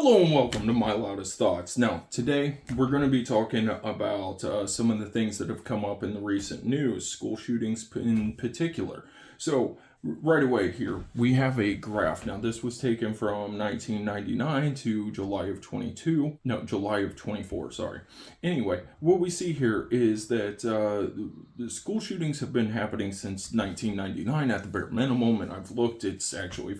Hello and welcome to My Loudest Thoughts. Now, today we're going to be talking about some of the things that have come up in the recent news, school shootings in particular. So, right away here, we have a graph. Now, this was taken from 1999 to July of 24, sorry. Anyway, what we see here is that the school shootings have been happening since 1999 at the bare minimum, and I've looked, it's actually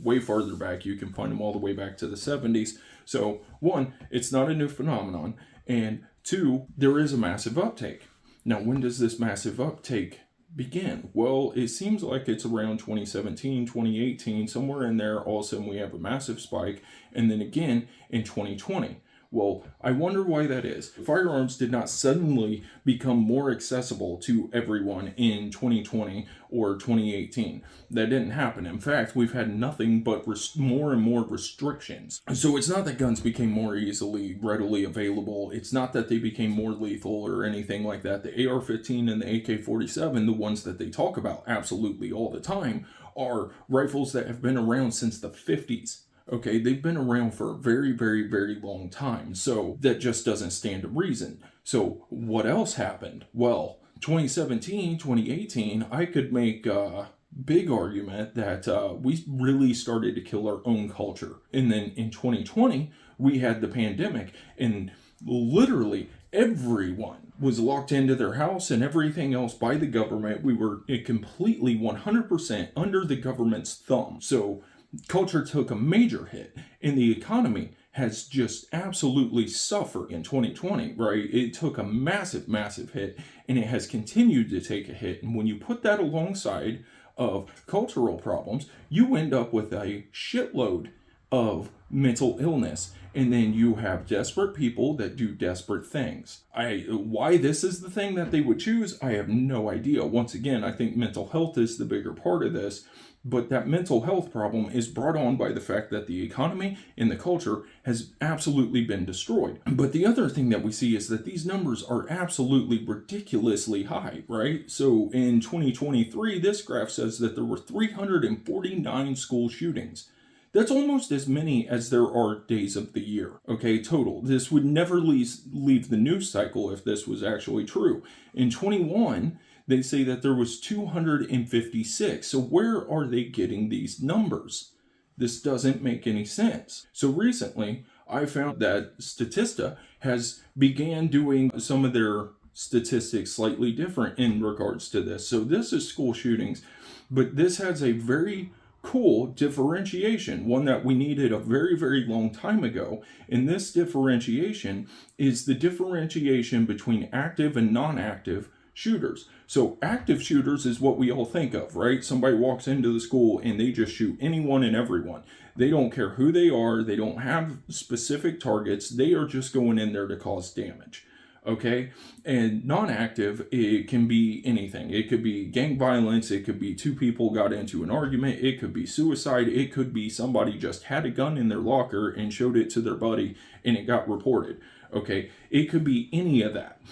way farther back. You can find them all the way back to the 70s. So, one, it's not a new phenomenon, and two, there is a massive uptake. Now, when does this massive uptake begin? Well, it seems like it's around 2017, 2018, somewhere in there. All of a sudden, we have a massive spike, and then again in 2020. Well, I wonder why that is. Firearms did not suddenly become more accessible to everyone in 2020 or 2018. That didn't happen. In fact, we've had nothing but more and more restrictions. So it's not that guns became more readily available. It's not that they became more lethal or anything like that. The AR-15 and the AK-47, the ones that they talk about absolutely all the time, are rifles that have been around since the 50s. Okay, they've been around for a very, very, very long time. So that just doesn't stand to reason. So what else happened? Well, 2017, 2018, I could make a big argument that we really started to kill our own culture. And then in 2020, we had the pandemic, and literally everyone was locked into their house and everything else by the government. We were completely 100% under the government's thumb. So culture took a major hit, and the economy has just absolutely suffered in 2020, right? It took a massive, massive hit, and it has continued to take a hit. And when you put that alongside of cultural problems, you end up with a shitload of mental illness. And then you have desperate people that do desperate things. Why this is the thing that they would choose, I have no idea. Once again, I think mental health is the bigger part of this. But that mental health problem is brought on by the fact that the economy and the culture has absolutely been destroyed. But the other thing that we see is that these numbers are absolutely ridiculously high, right? So in 2023, this graph says that there were 349 school shootings. That's almost as many as there are days of the year, okay, total. This would never leave the news cycle if this was actually true. In 21, they say that there was 256. So where are they getting these numbers? This doesn't make any sense. So recently, I found that Statista has began doing some of their statistics slightly different in regards to this. So this is school shootings, but this has a very cool differentiation, one that we needed a very, very long time ago. And this differentiation is the differentiation between active and non-active shooters. So active shooters is what we all think of, right? Somebody walks into the school and they just shoot anyone and everyone. They don't care who they are. They don't have specific targets. They are just going in there to cause damage. Okay, and non-active, it can be anything. It could be gang violence. It could be two people got into an argument. It could be suicide. It could be somebody just had a gun in their locker and showed it to their buddy and it got reported. Okay, it could be any of that.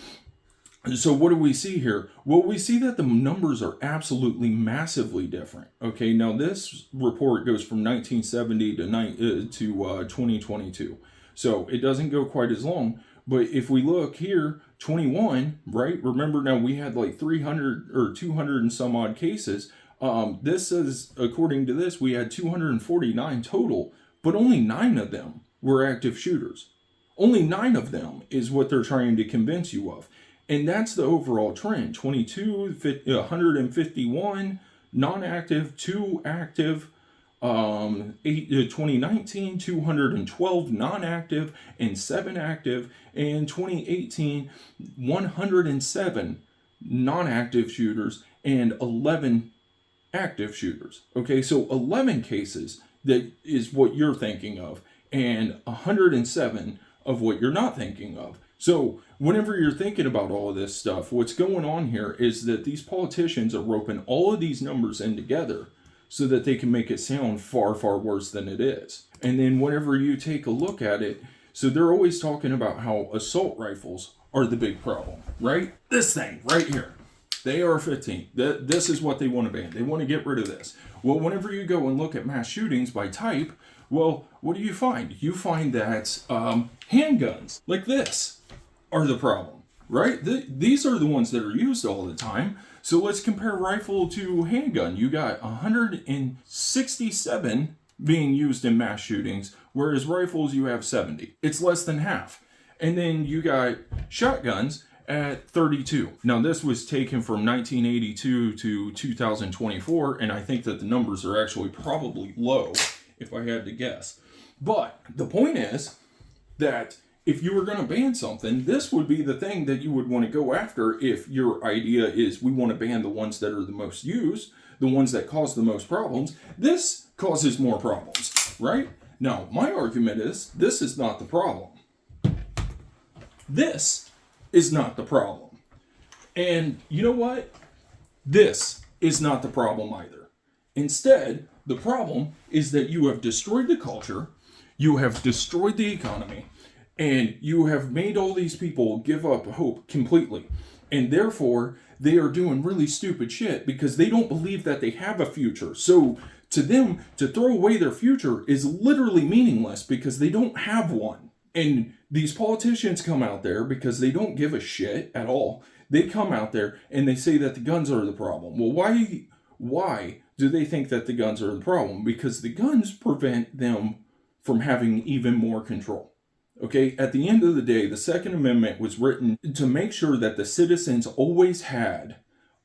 So what do we see here? Well, we see that the numbers are absolutely massively different. Okay, now this report goes from 1970 to 2022. So it doesn't go quite as long. But if we look here, 21, right? Remember now we had like 300 or 200 and some odd cases. This says, according to this, we had 249 total, but only 9 of them were active shooters. Only 9 of them is what they're trying to convince you of. And that's the overall trend. 151 non-active, 2 active. 2019, 212 non-active and 7 active, and 2018, 107 non-active shooters and 11 active shooters. Okay, so 11 cases that is what you're thinking of, and 107 of what you're not thinking of. So whenever you're thinking about all of this stuff, what's going on here is that these politicians are roping all of these numbers in together so that they can make it sound far, far worse than it is. And then whenever you take a look at it, so they're always talking about how assault rifles are the big problem, right? This thing right here, the AR-15, this is what they want to ban. They want to get rid of this. Well, whenever you go and look at mass shootings by type, Well, what do you find? You find that handguns like this are the problem, right? These are the ones that are used all the time. So let's compare rifle to handgun. You got 167 being used in mass shootings, whereas rifles you have 70. It's less than half. And then you got shotguns at 32. Now, this was taken from 1982 to 2024, and I think that the numbers are actually probably low, if I had to guess. But the point is that if you were going to ban something, this would be the thing that you would want to go after if your idea is we want to ban the ones that are the most used, the ones that cause the most problems. This causes more problems, right? Now, my argument is this is not the problem. This is not the problem. And you know what? This is not the problem either. Instead, the problem is that you have destroyed the culture, you have destroyed the economy, and you have made all these people give up hope completely. And therefore, they are doing really stupid shit because they don't believe that they have a future. So, to them, to throw away their future is literally meaningless because they don't have one. And these politicians come out there because they don't give a shit at all. They come out there and they say that the guns are the problem. Well, why do they think that the guns are the problem? Because the guns prevent them from having even more control. Okay, at the end of the day, the Second Amendment was written to make sure that the citizens always had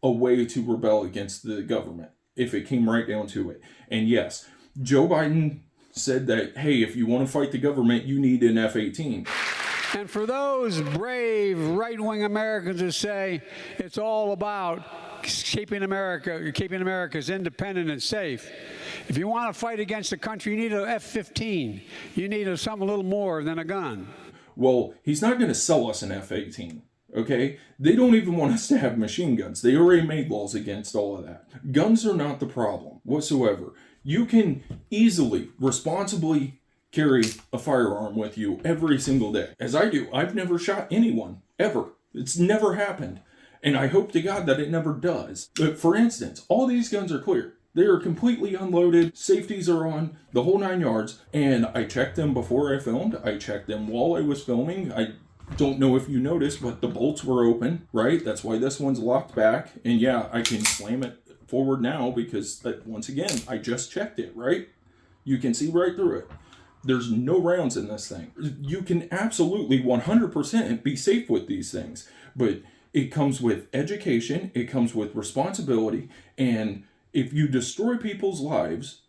a way to rebel against the government, if it came right down to it. And yes, Joe Biden said that, hey, if you want to fight the government, you need an F-18. And for those brave right-wing Americans who say it's all about keeping America's independent and safe, if you want to fight against the country, you need an F-15. You need something a little more than a gun. Well, he's not going to sell us an F-18. Okay? They don't even want us to have machine guns. They already made laws against all of that. Guns are not the problem whatsoever. You can easily, responsibly carry a firearm with you every single day. As I do, I've never shot anyone, ever. It's never happened. And I hope to God that it never does. But for instance, all these guns are clear. They are completely unloaded, safeties are on, the whole 9 yards, and I checked them before I filmed, I checked them while I was filming. I don't know if you noticed, but the bolts were open, right? That's why this one's locked back, and yeah, I can slam it forward now because, once again, I just checked it, right? You can see right through it. There's no rounds in this thing. You can absolutely 100% be safe with these things, but it comes with education, it comes with responsibility, and if you destroy people's lives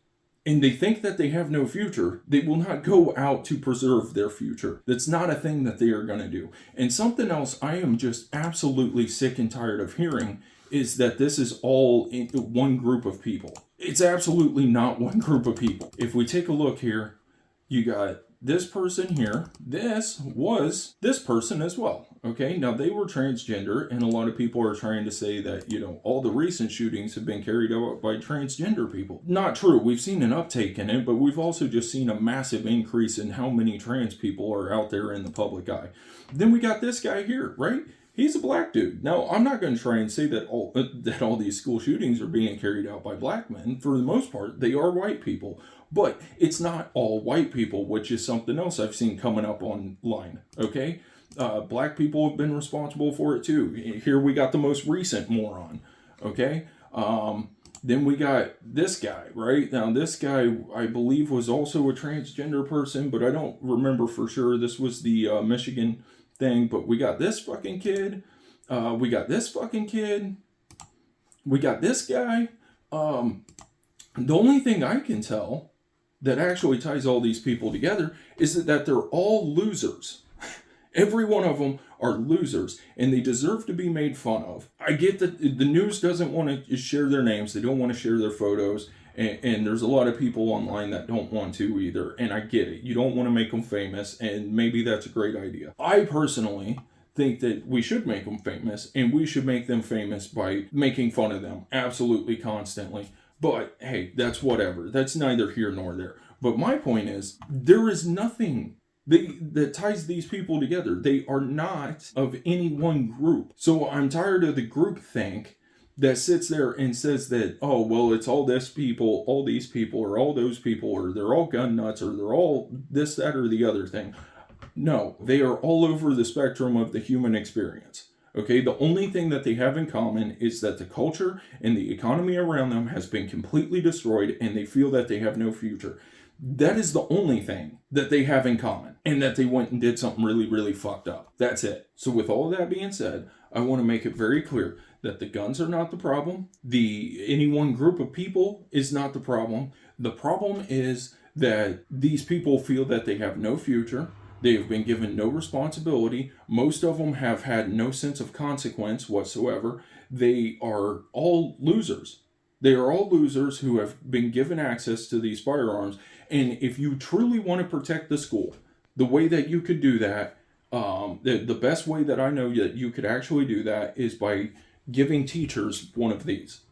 and they think that they have no future, they will not go out to preserve their future. That's not a thing that they are going to do. And something else I am just absolutely sick and tired of hearing is that this is all in one group of people. It's absolutely not one group of people. If we take a look here, you got this person here. This was this person as well. Okay, now they were transgender, and a lot of people are trying to say that, all the recent shootings have been carried out by transgender people. Not true. We've seen an uptake in it, but we've also just seen a massive increase in how many trans people are out there in the public eye. Then we got this guy here, right? He's a black dude. Now, I'm not going to try and say that all these school shootings are being carried out by black men. For the most part, they are white people. But it's not all white people, which is something else I've seen coming up online, okay? Black people have been responsible for it too. Here we got the most recent moron, okay? Then we got this guy, right? Now, this guy, I believe, was also a transgender person, but I don't remember for sure. This was the Michigan thing, but we got this fucking kid. We got this fucking kid. We got this guy. The only thing I can tell that actually ties all these people together is that they're all losers. Every one of them are losers, and they deserve to be made fun of. I get that the news doesn't want to share their names. They don't want to share their photos, and there's a lot of people online that don't want to either, and I get it. You don't want to make them famous, and maybe that's a great idea. I personally think that we should make them famous, and we should make them famous by making fun of them absolutely constantly. But hey, that's whatever. That's neither here nor there. But my point is, there is nothing that ties these people together. They are not of any one group. So I'm tired of the group think that sits there and says that, oh, well, it's all this people, all these people, or all those people, or they're all gun nuts, or they're all this, that, or the other thing. No, they are all over the spectrum of the human experience. Okay, the only thing that they have in common is that the culture and the economy around them has been completely destroyed and they feel that they have no future. That is the only thing that they have in common, and that they went and did something really, really fucked up. That's it. So with all that being said, I want to make it very clear that the guns are not the problem. Any one group of people is not the problem. The problem is that these people feel that they have no future. They have been given no responsibility. Most of them have had no sense of consequence whatsoever. They are all losers. They are all losers who have been given access to these firearms. And if you truly want to protect the school, the way that you could do that, the best way that I know that you could actually do that is by giving teachers one of these.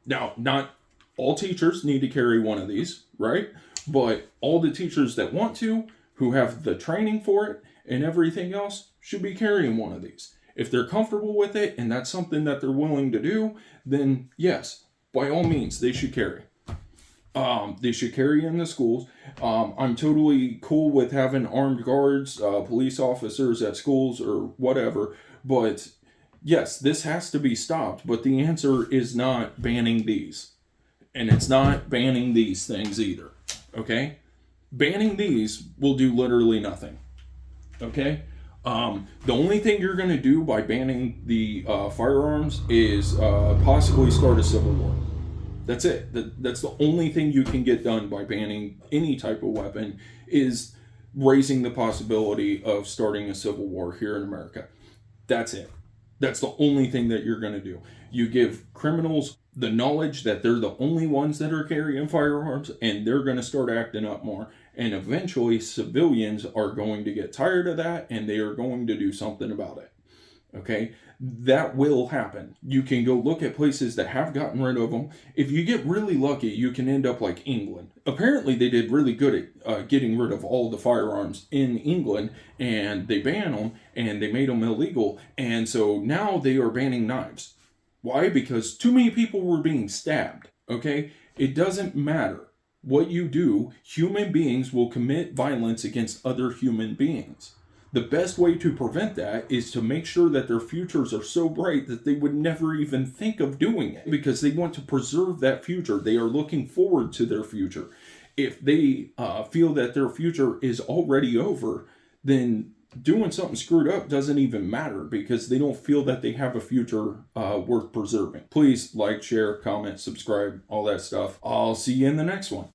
Now, not all teachers need to carry one of these, right? But all the teachers that want to, who have the training for it and everything else, should be carrying one of these. If they're comfortable with it and that's something that they're willing to do, then yes, by all means, they should carry. They should carry in the schools. I'm totally cool with having armed guards, police officers at schools or whatever. But yes, this has to be stopped. But the answer is not banning these. And it's not banning these things either. Okay? Banning these will do literally nothing. Okay? The only thing you're going to do by banning the firearms is possibly start a civil war. That's it. That's the only thing you can get done by banning any type of weapon, is raising the possibility of starting a civil war here in America. That's it. That's the only thing that you're going to do. You give criminals the knowledge that they're the only ones that are carrying firearms, and they're going to start acting up more. And eventually civilians are going to get tired of that, and they are going to do something about it. Okay? That will happen. You can go look at places that have gotten rid of them. If you get really lucky, you can end up like England. Apparently, they did really good at getting rid of all the firearms in England, and they banned them, and they made them illegal. And so now they are banning knives. Why? Because too many people were being stabbed. Okay? It doesn't matter what you do. Human beings will commit violence against other human beings. The best way to prevent that is to make sure that their futures are so bright that they would never even think of doing it, because they want to preserve that future. They are looking forward to their future. If they feel that their future is already over, then doing something screwed up doesn't even matter, because they don't feel that they have a future worth preserving. Please like, share, comment, subscribe, all that stuff. I'll see you in the next one.